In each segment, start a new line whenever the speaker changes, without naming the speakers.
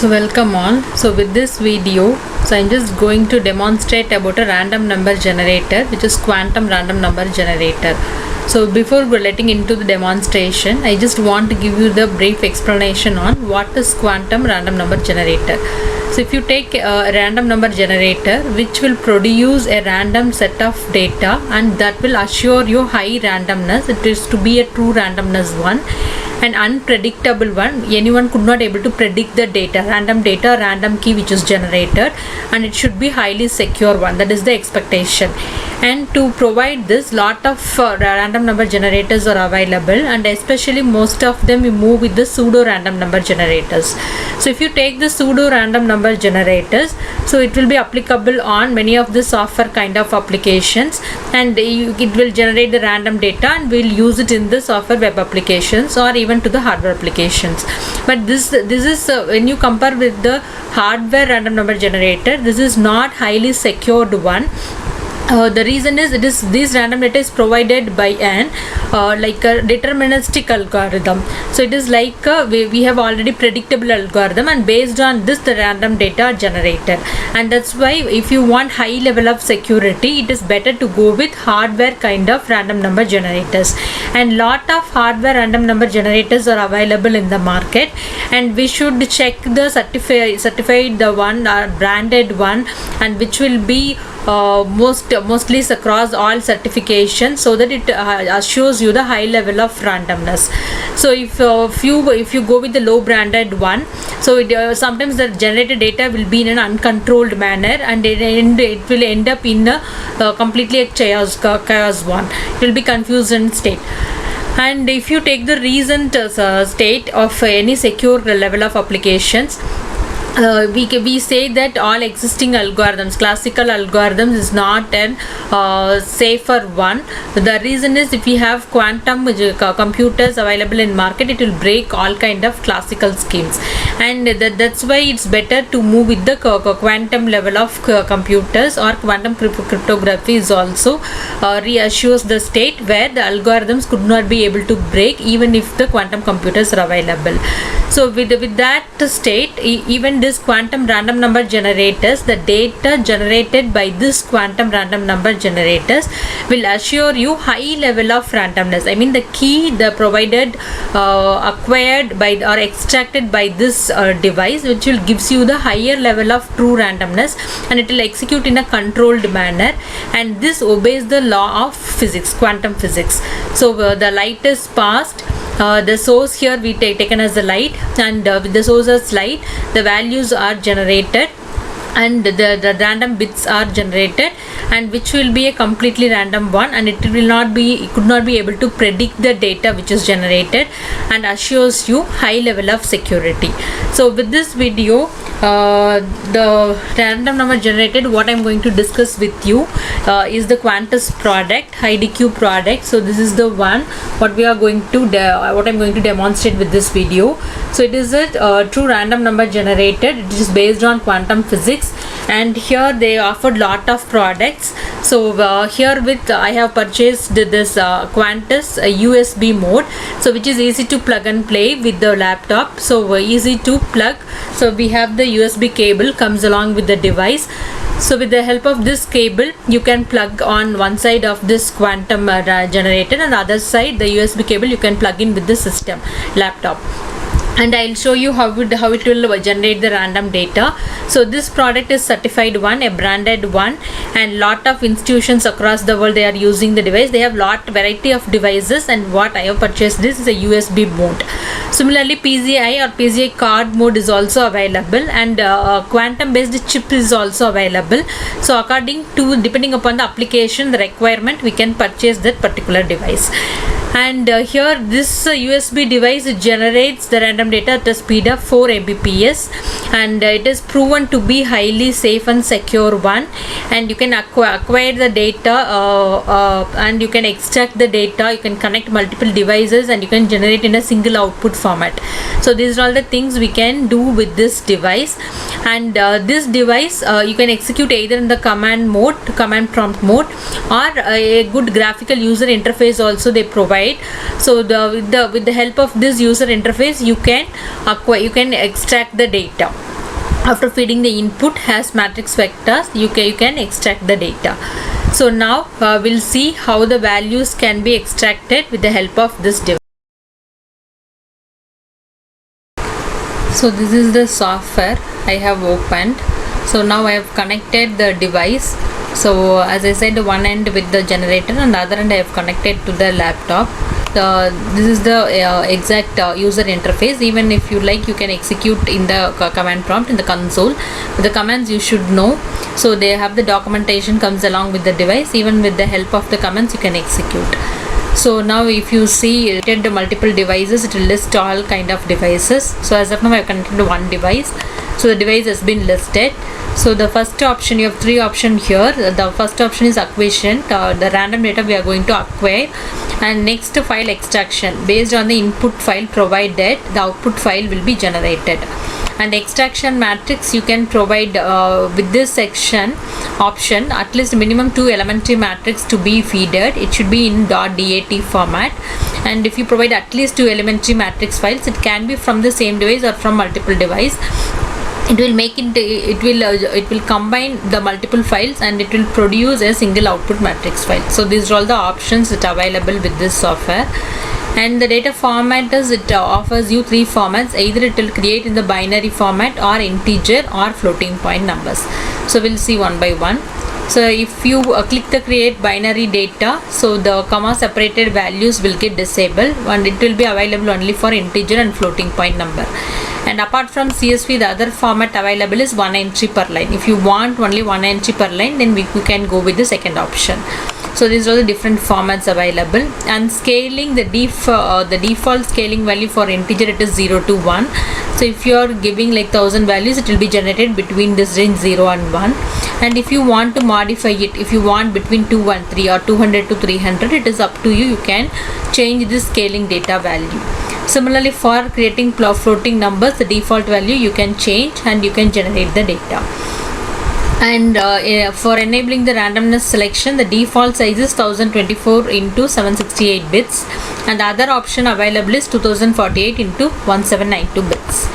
So welcome all. So with this video, I'm just going to demonstrate about a random number generator, which is quantum random number generator. So before letting into the demonstration, I just want to give you the brief explanation on what is quantum random number generator. So if you take a random number generator which will produce a random set of data and that will assure you high randomness, it is to be a true randomness one, an unpredictable one. Anyone could not able to predict the data, random key which is generated, and it should be highly secure one. That is the expectation. And to provide this, lot of random number generators are available, and especially most of them we move with the pseudo random number generators. So if you take the pseudo random number generators, so it will be applicable on many of the software kind of applications, and it will generate the random data and we'll use it in the software web applications or even to the hardware applications. But this is when you compare with the hardware random number generator, this is not highly secured one. The reason is this random data is provided by an like a deterministic algorithm. So it is like we have already predictable algorithm, and based on this the random data are generated. And that's why if you want high level of security, it is better to go with hardware kind of random number generators. And lot of hardware random number generators are available in the market, and we should check the certified the one branded one, and which will be mostly across all certifications, so that it assures you the high level of randomness. So if you go with the low branded one, so sometimes the generated data will be in an uncontrolled manner, and it will end up in a completely chaos one. It will be confusion state. And if you take the recent state of any secure level of applications, we say that all existing algorithms, classical algorithms, is not an safer one. The reason is if we have quantum computers available in market, it will break all kind of classical schemes, and that's why it's better to move with the quantum level of computers, or quantum cryptography is also reassures the state where the algorithms could not be able to break even if the quantum computers are available. So with that state, even this quantum random number generators, the data generated by this quantum random number generators will assure you high level of randomness. I mean the key the provided acquired by or extracted by this device, which will gives you the higher level of true randomness, and it will execute in a controlled manner, and this obeys the law of physics, quantum physics. So the light is passed, the source here we taken as the light, and with the source as light, the values are generated, and the random bits are generated, and which will be a completely random one, and it could not be able to predict the data which is generated, and assures you high level of security. So with this video, the random number generated, what I'm going to discuss with you is the Quantus product, IDQ product. So this is the one what I'm going to demonstrate with this video. So it is a true random number generated. It is based on quantum physics, and here they offered lot of products. So here with I have purchased this Quantus USB mode, so which is easy to plug and play with the laptop. So easy to plug. So we have the USB cable comes along with the device. So with the help of this cable, you can plug on one side of this quantum generator, and the other side the USB cable you can plug in with the system laptop. And I'll show you how it will generate the random data. So this product is certified one, a branded one, and lot of institutions across the world they are using the device. They have variety of devices, and what I have purchased this is a USB mode. Similarly, PCI or PCI card mode is also available, and quantum based chip is also available. So depending upon the application, the requirement, we can purchase that particular device. And here this USB device generates the random data at a speed of 4 Mbps, and it is proven to be highly safe and secure one, and you can acquire the data and you can extract the data, you can connect multiple devices, and you can generate in a single output format. So these are all the things we can do with this device. And this device you can execute either in the command prompt mode, or a good graphical user interface also they provide. So with the help of this user interface, you can extract the data. After feeding the input as matrix vectors, you can extract the data. So now we'll see how the values can be extracted with the help of this device. So this is the software I have opened. So now I have connected the device. So as I said, one end with the generator and the other end I have connected to the laptop. This is the exact user interface. Even if you like, you can execute in the command prompt in the console. The commands you should know. So they have the documentation comes along with the device. Even with the help of the commands you can execute. So now if you see the multiple devices, it will list all kind of devices. So as of now I have connected to one device. So the device has been listed. So the first option, you have three options here. The first option is acquisition, the random data we are going to acquire, and next file extraction. Based on the input file provided, the output file will be generated. And extraction matrix you can provide with this section option at least minimum 2 elementary matrix to be feeded. It should be in .dat format. And if you provide at least 2 elementary matrix files, it can be from the same device or from multiple device. It will make it will combine the multiple files and it will produce a single output matrix file. So these are all the options that are available with this software. And the data format is, it offers you three formats. Either it will create in the binary format or integer or floating point numbers. So we'll see one by one. So if you click the create binary data, so the comma separated values will get disabled and it will be available only for integer and floating point number. And apart from CSV, the other format available is one entry per line. If you want only one entry per line, then you can go with the second option. So these are the different formats available. And scaling, the default scaling value for integer, it is 0 to 1. So if you are giving like 1000 values, it will be generated between this range 0 and 1. And if you want to modify it, if you want between 2 and 3 or 200 to 300, it is up to you. You can change the scaling data value. Similarly, for creating floating numbers, the default value you can change and you can generate the data. And for enabling the randomness selection, the default size is 1024 into 768 bits, and the other option available is 2048 into 1792 bits.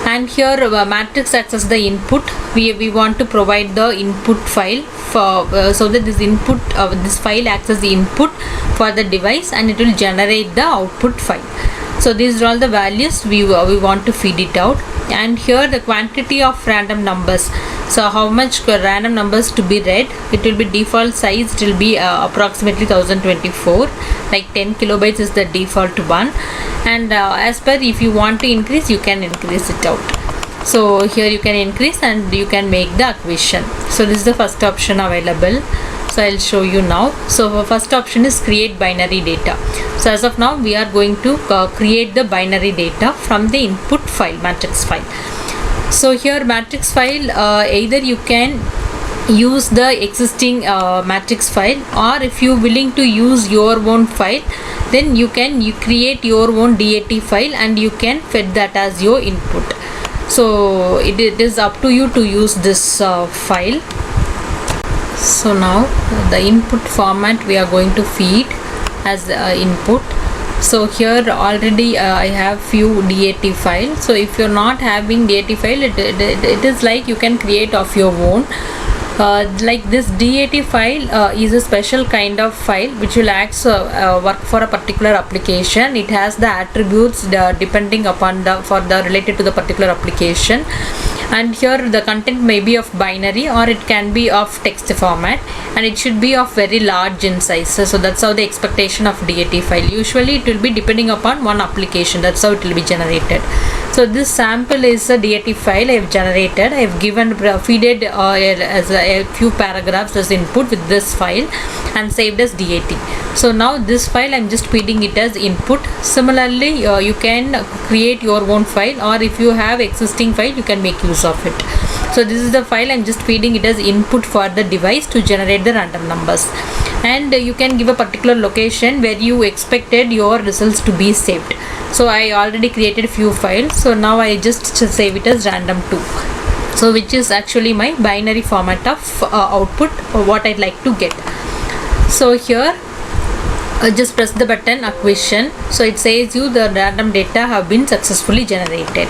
And here matrix acts as the input. We want to provide the input file for so that this input this file acts as the input for the device and it will generate the output file. So these are all the values we want to feed it out. And here the quantity of random numbers. So how much random numbers to be read, it will be default size, it will be approximately 1024, like 10 kilobytes is the default one. And as per, if you want to increase, you can increase it out. So here you can increase and you can make the acquisition. So this is the first option available. So I'll show you now. So first option is create binary data. So as of now we are going to create the binary data from the input file, matrix file. So here matrix file, either you can use the existing matrix file, or if you willing to use your own file, then you create your own DAT file and you can feed that as your input. So it is up to you to use this file. So now the input format we are going to feed as input. So here already I have few DAT files. So if you're not having DAT file, it is like you can create of your own. Like this DAT file is a special kind of file which will work for a particular application. It has the attributes depending upon related to the particular application. And here the content may be of binary or it can be of text format, and it should be of very large in size. So that's how the expectation of DAT file. Usually it will be depending upon one application. That's how it will be generated. So this sample is a DAT file I have generated. I have given feeded as a few paragraphs as input with this file and saved as DAT. So now this file I'm just feeding it as input. Similarly, you can create your own file, or if you have existing file, you can make use of it. So this is the file I'm just feeding it as input for the device to generate the random numbers. And you can give a particular location where you expected your results to be saved. So I already created few files, so now I just save it as random2, so which is actually my binary format of output, what I'd like to get. So here just press the button acquisition. So it says you the random data have been successfully generated.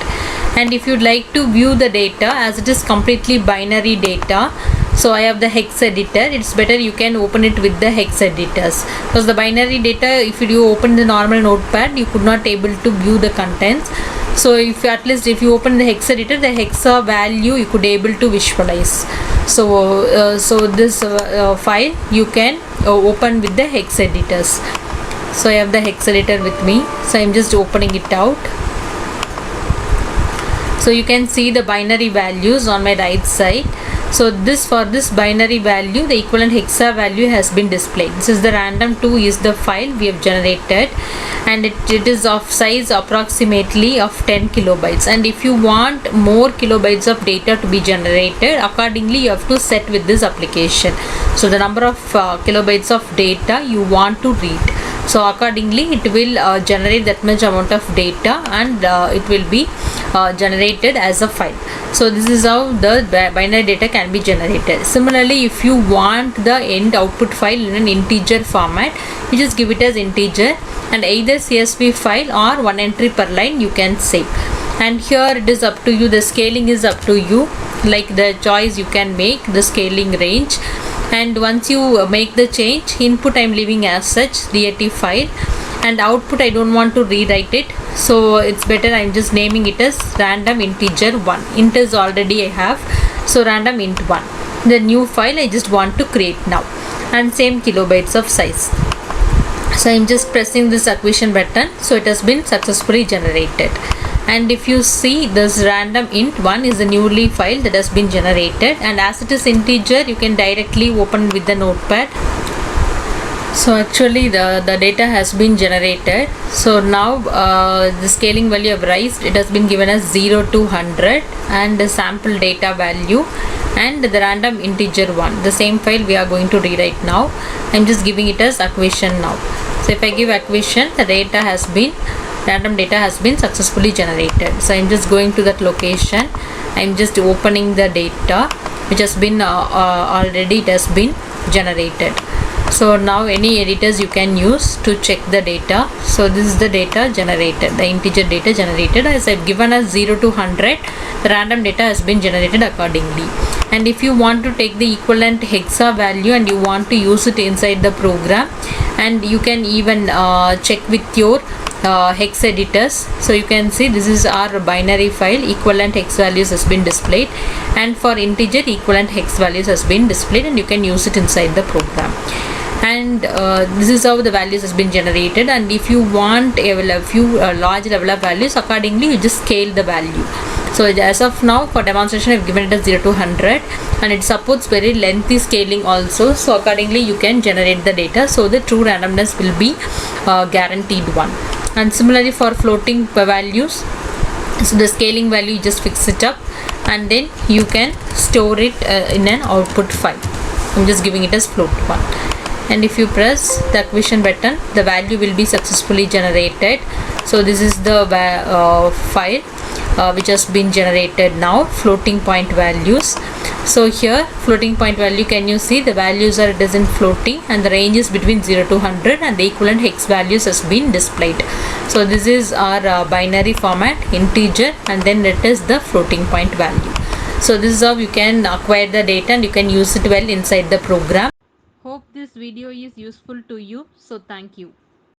And if you'd like to view the data, as it is completely binary data, so I have the hex editor. It's better you can open it with the hex editors, because the binary data, if you open the normal notepad, you could not able to view the contents. So if at least if you open the hex editor, the hexa value you could able to visualize. So this file you can open with the hex editors. So I have the hex editor with me, so I'm just opening it out. So you can see the binary values on my right side. So for this binary value, the equivalent hexa value has been displayed. This is the random2 is the file we have generated, and it is of size approximately of 10 kilobytes. And if you want more kilobytes of data to be generated, accordingly you have to set with this application. So the number of kilobytes of data you want to read. So accordingly it will generate that much amount of data, and it will be generated as a file. So this is how the binary data can be generated. Similarly, if you want the end output file in an integer format, you just give it as integer, and either CSV file or one entry per line you can save. And here it is up to you, the scaling is up to you, like the choice you can make the scaling range. And once you make the change, input I'm leaving as such DAT file, and output I don't want to rewrite it, so it's better I'm just naming it as random integer 1. Int is already I have, so random int 1. The new file I just want to create now, and same kilobytes of size. So I'm just pressing this acquisition button, so it has been successfully generated. And if you see, this random int 1 is a newly file that has been generated, and as it is integer, you can directly open with the notepad. So actually the data has been generated. So now the scaling value of raised, it has been given as 0 to 100, and the sample data value, and the random integer 1. The same file we are going to rewrite now. I'm just giving it as acquisition now. So if I give acquisition, the random data has been successfully generated. So I'm just going to that location. I'm just opening the data which has been already it has been generated. So now any editors you can use to check the data. So this is the data generated, the integer data generated. As I've given as 0 to 100, the random data has been generated accordingly. And if you want to take the equivalent hexa value and you want to use it inside the program, and you can even check with your hex editors. So you can see this is our binary file, equivalent hex values has been displayed, and for integer equivalent hex values has been displayed, and you can use it inside the program. And this is how the values has been generated. And if you want a few large level of values, accordingly you just scale the value. So as of now, for demonstration, I've given it as 0 to 100, and it supports very lengthy scaling also. So accordingly you can generate the data, so the true randomness will be guaranteed one. And similarly for floating values, so the scaling value, you just fix it up, and then you can store it in an output file. I'm just giving it as float 1. And if you press the acquisition button, the value will be successfully generated. So this is the file which has been generated now, floating point values. So here floating point value, can you see the values are, it isn't floating, and the range is between 0 to 100, and the equivalent hex values has been displayed. So this is our binary format, integer, and then it is the floating point value. So this is how you can acquire the data, and you can use it well inside the program. Hope this video is useful to you. So thank you.